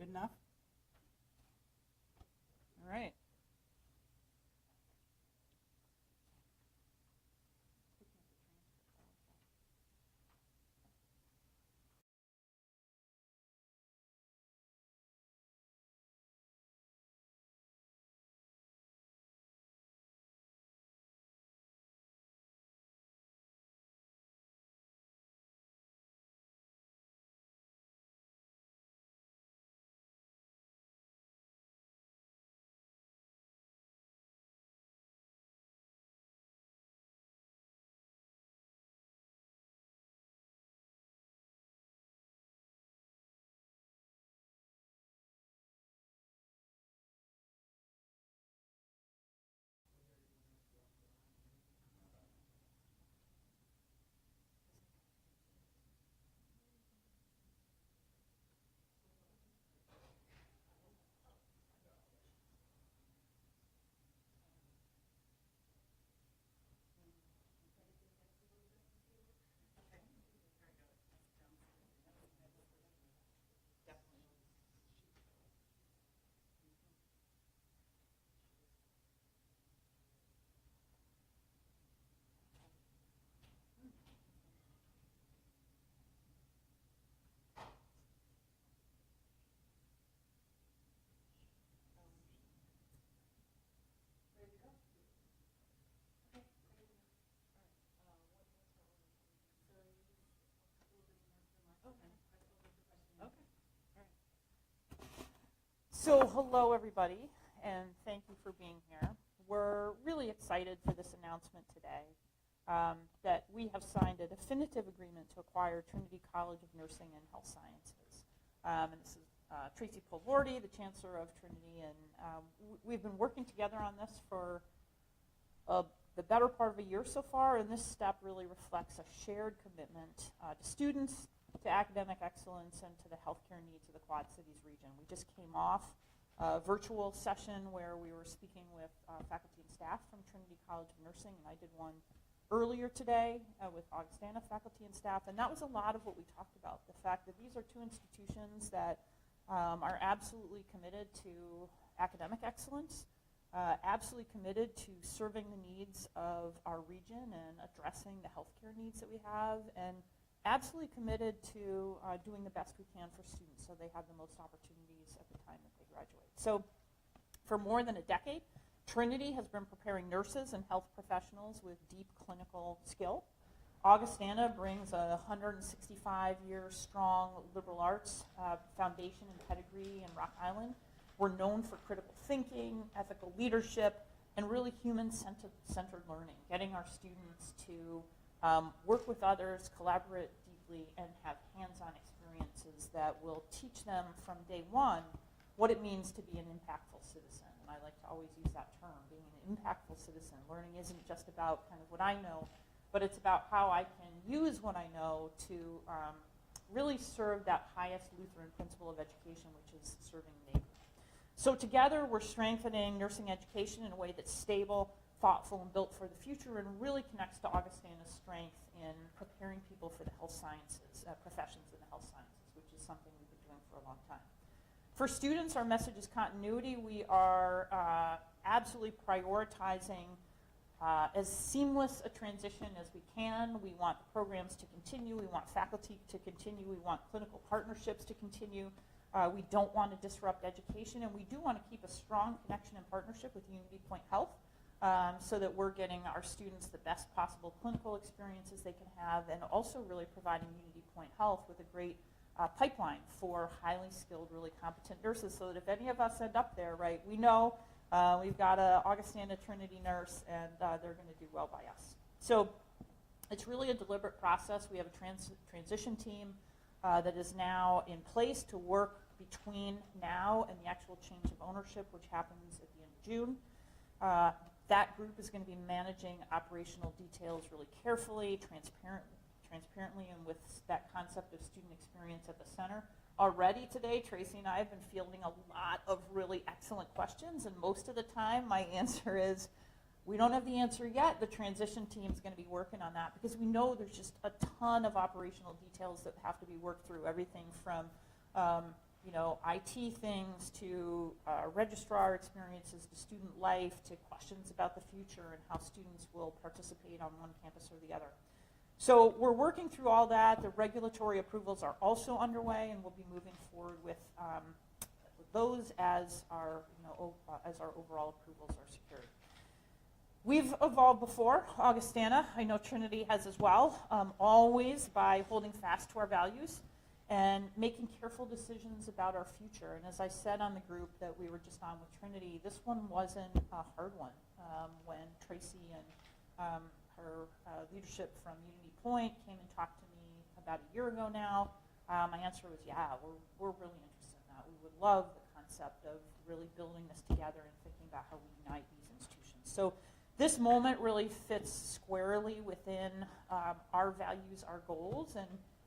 Good enough? All right. So hello, everybody, and thank you for being here. We're really excited for this announcement today that we have signed a definitive agreement to acquire Trinity College of Nursing and Health Sciences. And this is Tracy Polvorty, the Chancellor of Trinity, and we've been working together on this for the better part of a year so far, and this step really reflects a shared commitment to students, to academic excellence, and to the healthcare needs of the Quad Cities region. We just came off a virtual session where we were speaking with faculty and staff from Trinity College of Nursing, and I did one earlier today with Augustana faculty and staff, and that was a lot of what we talked about, the fact that these are two institutions that are absolutely committed to academic excellence, absolutely committed to serving the needs of our region and addressing the healthcare needs that we have, and absolutely committed to doing the best we can for students so they have the most opportunities at the time that they graduate. So for more than a decade, Trinity has been preparing nurses and health professionals with deep clinical skill. Augustana brings a 165-year strong liberal arts foundation and pedigree in Rock Island. We're known for critical thinking, ethical leadership, and really human-centered learning, getting our students to work with others, collaborate deeply, and have hands-on experiences that will teach them from day one what it means to be an impactful citizen. And I like to always use that term, being an impactful citizen. Learning isn't just about kind of what I know, but it's about how I can use what I know to really serve that highest Lutheran principle of education, which is serving neighbor. So together, we're strengthening nursing education in a way that's stable, thoughtful, and built for the future, and really connects to Augustana's strength in preparing people for the health sciences, professions in the health sciences, which is something we've been doing for a long time. For students, our message is continuity. We are absolutely prioritizing as seamless a transition as we can. We want the programs to continue. We want faculty to continue. We want clinical partnerships to continue. We don't want to disrupt education, and we do want to keep a strong connection and partnership with UnityPoint Health so that we're getting our students the best possible clinical experiences they can have, and also really providing UnityPoint Health with a great pipeline for highly skilled, really competent nurses, so that if any of us end up there, right, we know we've got an Augustana Trinity nurse, and they're going to do well by us. So it's really a deliberate process. We have a transition team that is now in place to work between now and the actual change of ownership, which happens at the end of June. That group is going to be managing operational details really carefully, transparently, and with that concept of student experience at the center. Already today, Tracy and I have been fielding a lot of really excellent questions, and most of the time my answer is, we don't have the answer yet. The transition team is going to be working on that because we know there's just a ton of operational details that have to be worked through. Everything from IT things to registrar experiences to student life to questions about the future and how students will participate on one campus or the other. So we're working through all that. The regulatory approvals are also underway, and we'll be moving forward with those as our overall approvals are secured. We've evolved before, Augustana. I know Trinity has as well, always by holding fast to our values and making careful decisions about our future. And as I said on the group that we were just on with Trinity, this one wasn't a hard one. When Tracy and her leadership from UnityPoint came and talked to me about a year ago now, my answer was, yeah, we're really interested in that. We would love the concept of really building this together and thinking about how we unite these institutions. So this moment really fits squarely within our values, our goals,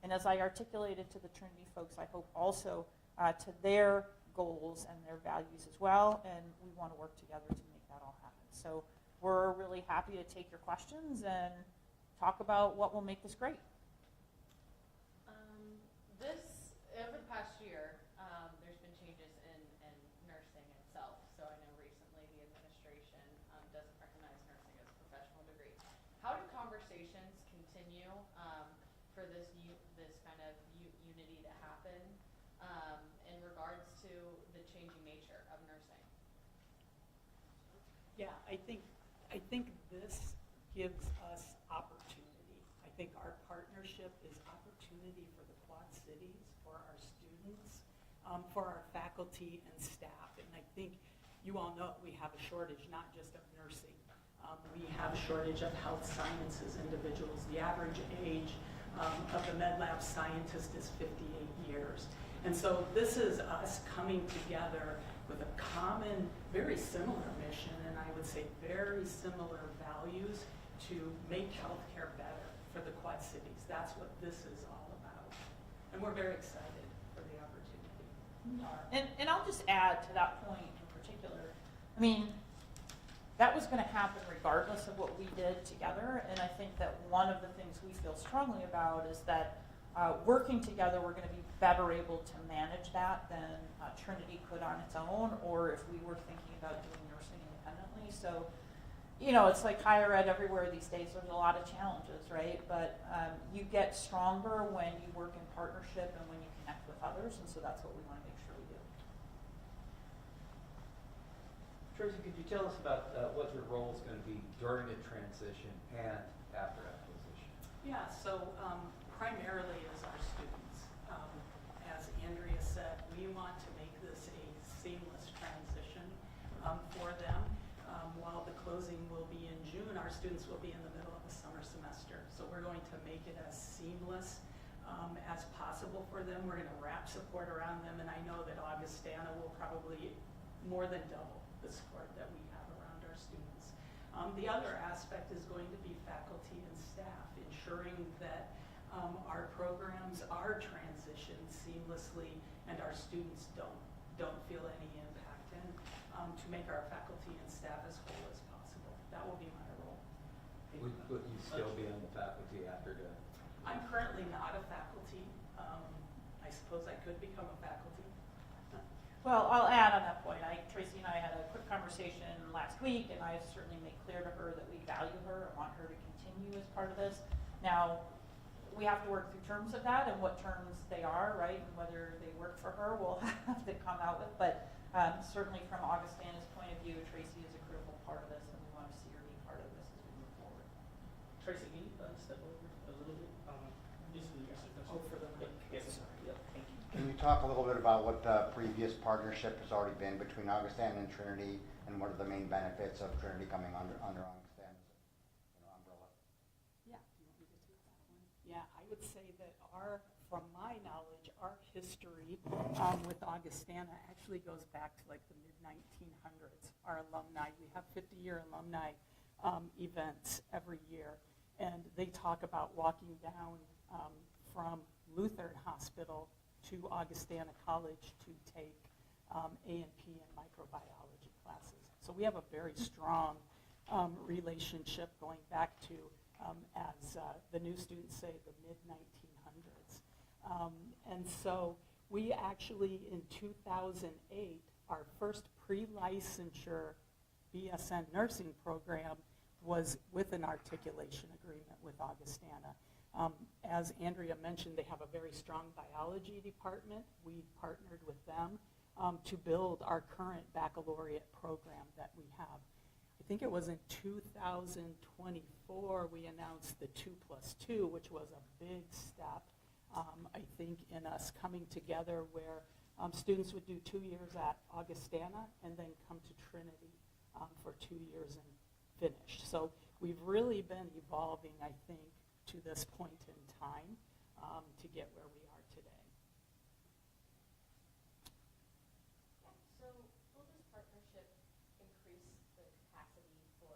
and as I articulated to the Trinity folks, I hope also to their goals and their values as well, and we want to work together to make that all happen. So we're really happy to take your questions and talk about what will make this great. Over the past year, there's been changes in nursing itself. So I know recently the administration doesn't recognize nursing as a professional degree. How do conversations continue for this kind of unity to happen in regards to the changing nature of nursing? Yeah, I think this gives us opportunity. I think our partnership is opportunity for the Quad Cities, for our students, for our faculty and staff. And I think you all know we have a shortage not just of nursing. We have a shortage of health sciences individuals. The average age of the med lab scientist is 58 years. And so this is us coming together with a common, very similar mission, and I would say very similar values to make healthcare better for the Quad Cities. That's what this is all about. And we're very excited for the opportunity. And I'll just add to that point in particular, I mean, that was going to happen regardless of what we did together, and I think that one of the things we feel strongly about is that working together, we're going to be better able to manage that than Trinity could on its own, or if we were thinking about doing nursing independently. So, it's like higher ed everywhere these days. There's a lot of challenges, right? But you get stronger when you work in partnership and when you connect with others, and so that's what we want to make sure we do. Tracy, could you tell us about what your role is going to be during the transition and after acquisition? Yeah, so primarily as our students. As Andrea said, we want to make this a seamless transition for them. While the closing will be in June, our students will be in the middle of the summer semester. So we're going to make it as seamless as possible for them. We're going to wrap support around them, and I know that Augustana will probably more than double the support that we have around our students. The other aspect is going to be faculty and staff, ensuring that our programs are transitioned seamlessly and our students don't feel any impact, and to make our faculty and staff as whole as possible. That will be my role. Would you still be on the faculty after the? I'm currently not a faculty. I suppose I could become a faculty. Well, I'll add on that point. Tracy and I had a quick conversation last week, and I certainly made clear to her that we value her and want her to continue as part of this. Now, we have to work through terms of that and what terms they are, right, and whether they work for her, we'll have to come out with. But certainly from Augustana's point of view, Tracy is a critical part of this, and we want to see her be part of this as we move forward. Tracy, can you step over a little bit? Just in the For the mic. Yes, sorry. Yep, thank you. Can you talk a little bit about what the previous partnership has already been between Augustana and Trinity, and what are the main benefits of Trinity coming under Augustana's umbrella? Yeah, do you want me to take that one? Yeah, I would say that from my knowledge, our history with Augustana actually goes back to like the mid-1900s. Our alumni, we have 50-year alumni events every year, and they talk about walking down from Lutheran Hospital to Augustana College to take A&P and microbiology classes. So we have a very strong relationship going back to, as the new students say, the mid-1900s. And so We actually, in 2008, our first pre-licensure BSN nursing program was with an articulation agreement with Augustana. As Andrea mentioned, they have a very strong biology department. We partnered with them to build our current baccalaureate program that we have. I think it was in 2024 we announced the 2+2, which was a big step, I think, in us coming together where students would do 2 years at Augustana and then come to Trinity for 2 years and finish. So we've really been evolving, I think, to this point in time to get where we are today. So will this partnership increase the capacity for,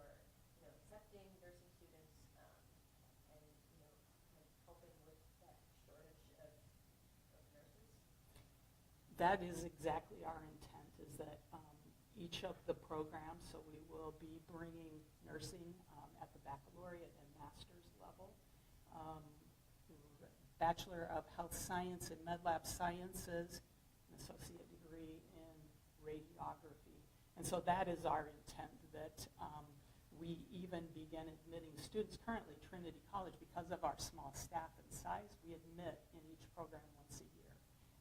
accepting nursing students and, kind of helping with that shortage of nurses? That is exactly our intent, is that each of the programs, so we will be bringing nursing at the baccalaureate and master's level, Bachelor of Health Science and MedLab Sciences, an associate degree in radiography. And so that is our intent, that we even begin admitting students. Currently, Trinity College, because of our small staff and size, we admit in each program once a year.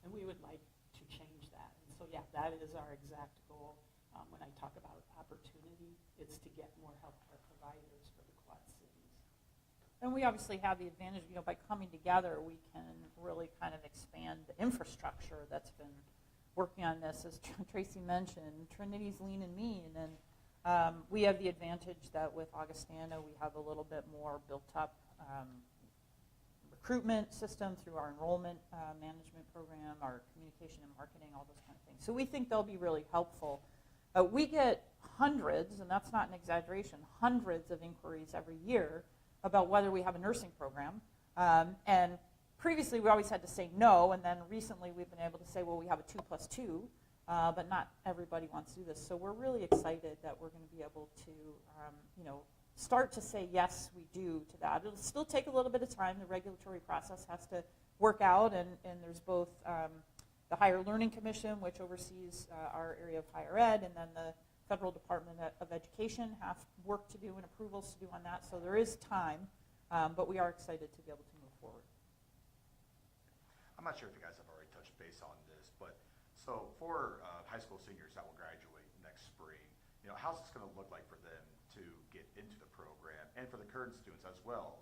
And we would like to change that. And so, yeah, that is our exact goal. When I talk about opportunity, it's to get more healthcare providers for the Quad Cities. And we obviously have the advantage, by coming together, we can really kind of expand the infrastructure that's been working on this. As Tracy mentioned, Trinity's lean and mean, and we have the advantage that with Augustana, we have a little bit more built up recruitment system through our enrollment management program, our communication and marketing, all those kind of things. So we think they'll be really helpful. We get hundreds, and that's not an exaggeration, hundreds of inquiries every year about whether we have a nursing program. And previously we always had to say no, and then recently we've been able to say, well, we have a 2+2, but not everybody wants to do this. So we're really excited that we're going to be able to, start to say yes, we do to that. It'll still take a little bit of time. The regulatory process has to work out, and there's both the Higher Learning Commission, which oversees our area of higher ed, and then the Federal Department of Education have work to do and approvals to do on that. So there is time, but we are excited to be able to move forward. I'm not sure if you guys have already touched base on this, but so for high school seniors that will graduate next spring, how's this going to look like for them to get into the program, and for the current students as well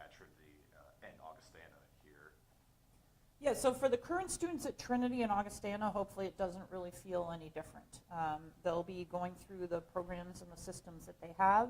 at Trinity and Augustana here? Yeah, so for the current students at Trinity and Augustana, hopefully it doesn't really feel any different. They'll be going through the programs and the systems that they have.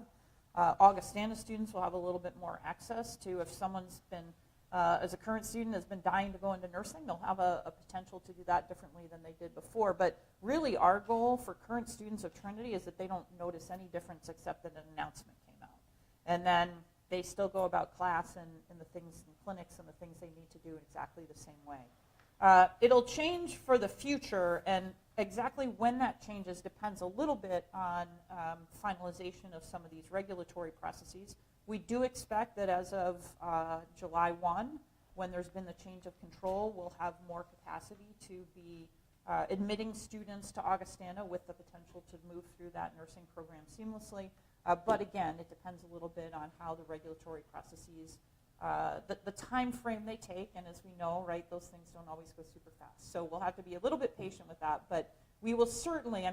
Augustana students will have a little bit more access to, if someone's been, as a current student, has been dying to go into nursing, they'll have a potential to do that differently than they did before. But really our goal for current students of Trinity is that they don't notice any difference except that an announcement came out. And then they still go about class and the things and clinics and the things they need to do in exactly the same way. It'll change for the future, and exactly when that changes depends a little bit on finalization of some of these regulatory processes. We do expect that as of July 1, when there's been the change of control, we'll have more capacity to be admitting students to Augustana with the potential to move through that nursing program seamlessly. But again, it depends a little bit on how the regulatory processes, the time frame they take, and as we know, right, those things don't always go super fast. So we'll have to be a little bit patient with that, but we will certainly,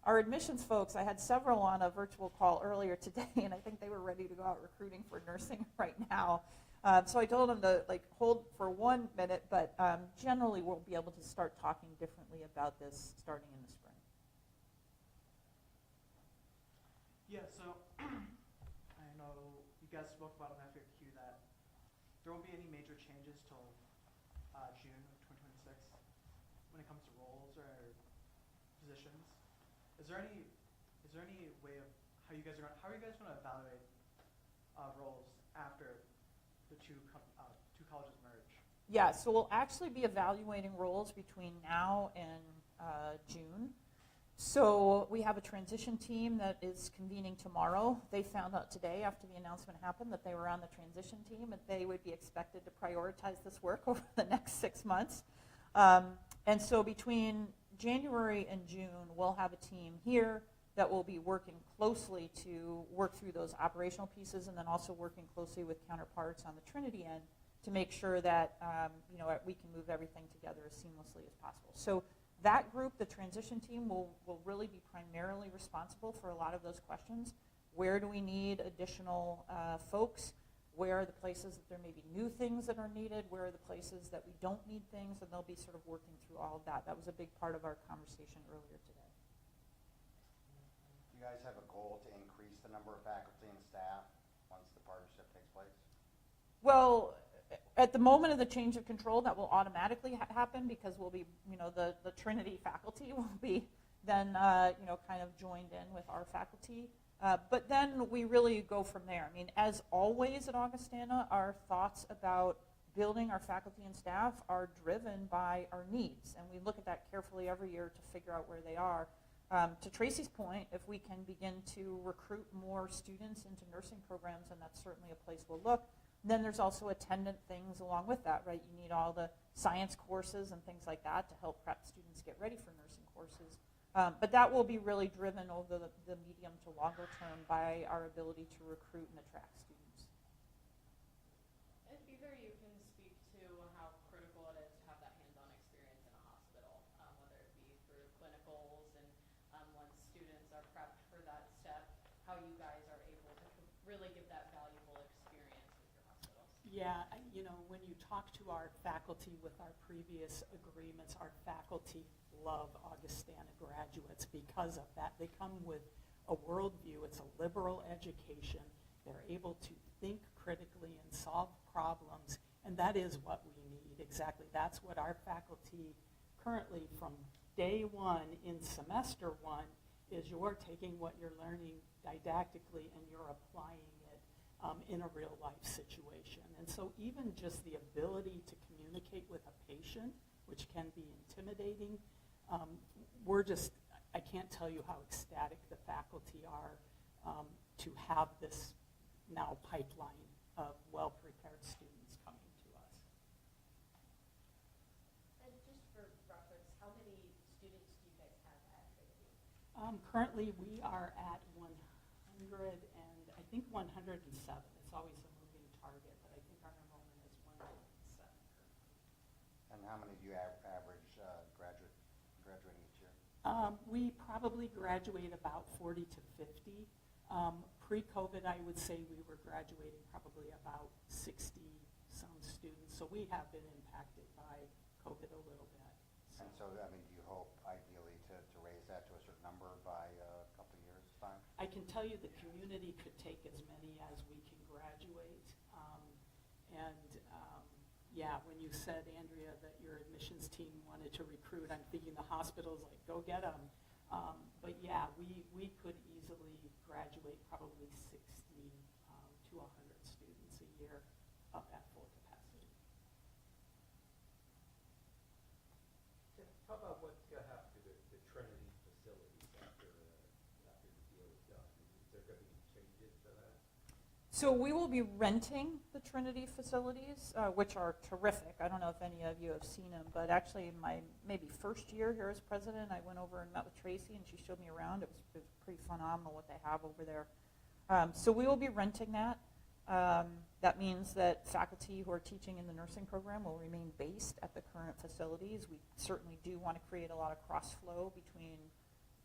our admissions folks, I had several on a virtual call earlier today, and I think they were ready to go out recruiting for nursing right now. So I told them to hold for 1 minute, but generally we'll be able to start talking differently about this starting in the spring. Yeah, so I know you guys spoke about on FAQ that there won't be any major changes till June of 2026 when it comes to roles or positions. Is there any way of how are you guys going to evaluate roles after the two colleges merge? Yeah, so we'll actually be evaluating roles between now and June. So we have a transition team that is convening tomorrow. They found out today after the announcement happened that they were on the transition team, and they would be expected to prioritize this work over the next 6 months. And so between January and June, we'll have a team here that will be working closely to work through those operational pieces, and then also working closely with counterparts on the Trinity end to make sure that we can move everything together as seamlessly as possible. So that group, the transition team, will really be primarily responsible for a lot of those questions. Where do we need additional folks? Where are the places that there may be new things that are needed? Where are the places that we don't need things? And they'll be sort of working through all of that. That was a big part of our conversation earlier today. Do you guys have a goal to increase the number of faculty and staff once the partnership takes place? Well, at the moment of the change of control, that will automatically happen because we'll be, the Trinity faculty will be then, kind of joined in with our faculty. But then we really go from there. I mean, as always at Augustana, our thoughts about building our faculty and staff are driven by our needs. And we look at that carefully every year to figure out where they are. To Tracy's point, if we can begin to recruit more students into nursing programs, and that's certainly a place we'll look, then there's also attendant things along with that, right? You need all the science courses and things like that to help prep students get ready for nursing courses. But that will be really driven over the medium to longer term by our ability to recruit and attract students. And either you can speak to how critical it is to have that hands-on experience in a hospital, whether it be through clinicals and once students are prepped for that step, how you guys are able to really give that valuable experience with your hospitals. Yeah, when you talk to our faculty with our previous agreements, our faculty love Augustana graduates because of that. They come with a worldview. It's a liberal education. They're able to think critically and solve problems, and that is what we need. Exactly. That's what our faculty currently from day one in semester one is you're taking what you're learning didactically and you're applying it in a real life situation. And so even just the ability to communicate with a patient, which can be intimidating, I can't tell you how ecstatic the faculty are to have this now pipeline of well-prepared students coming to us. And just for reference, how many students do you guys have at Trinity? Currently, we are at 100 and I think 107. It's always a moving target, but I think our enrollment is 107 currently. And how many do you average graduating each year? We probably graduate about 40 to 50. Pre-COVID, I would say we were graduating probably about 60-some students. So we have been impacted by COVID a little bit. And so, do you hope ideally to raise that to a certain number by a couple of years' time? I can tell you the community could take as many as we can graduate. Yeah, when you said, Andrea, that your admissions team wanted to recruit, I'm thinking the hospital's like, go get them. But yeah, we could easily graduate probably 60 to 100 students a year up at full capacity. How about what happened to the Trinity facilities after the deal was done? Is there going to be changes to that? So we will be renting the Trinity facilities, which are terrific. I don't know if any of you have seen them, but actually my maybe first year here as president, I went over and met with Tracy, and she showed me around. It was pretty phenomenal what they have over there. So we will be renting that. That means that faculty who are teaching in the nursing program will remain based at the current facilities. We certainly do want to create a lot of cross-flow between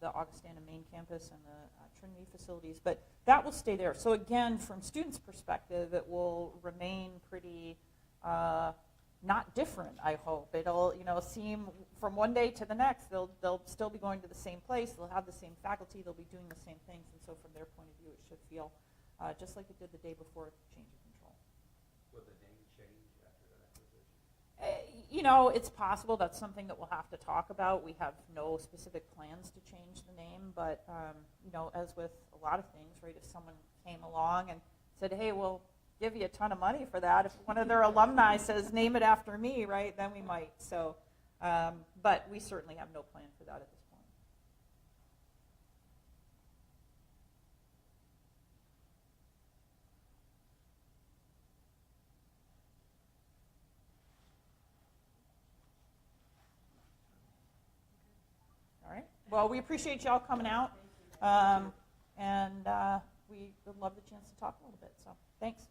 the Augustana main campus and the Trinity facilities, but that will stay there. So again, from students' perspective, it will remain pretty not different, I hope. It'll seem from one day to the next, they'll still be going to the same place, they'll have the same faculty, they'll be doing the same things, and so from their point of view, it should feel just like it did the day before the change of control. Will the name change after that acquisition? It's possible. That's something that we'll have to talk about. We have no specific plans to change the name, but as with a lot of things, right, if someone came along and said, hey, we'll give you a ton of money for that, if one of their alumni says, name it after me, right, then we might. So, but we certainly have no plan for that at this point. Well, we appreciate y'all coming out, and we would love the chance to talk a little bit. So thanks.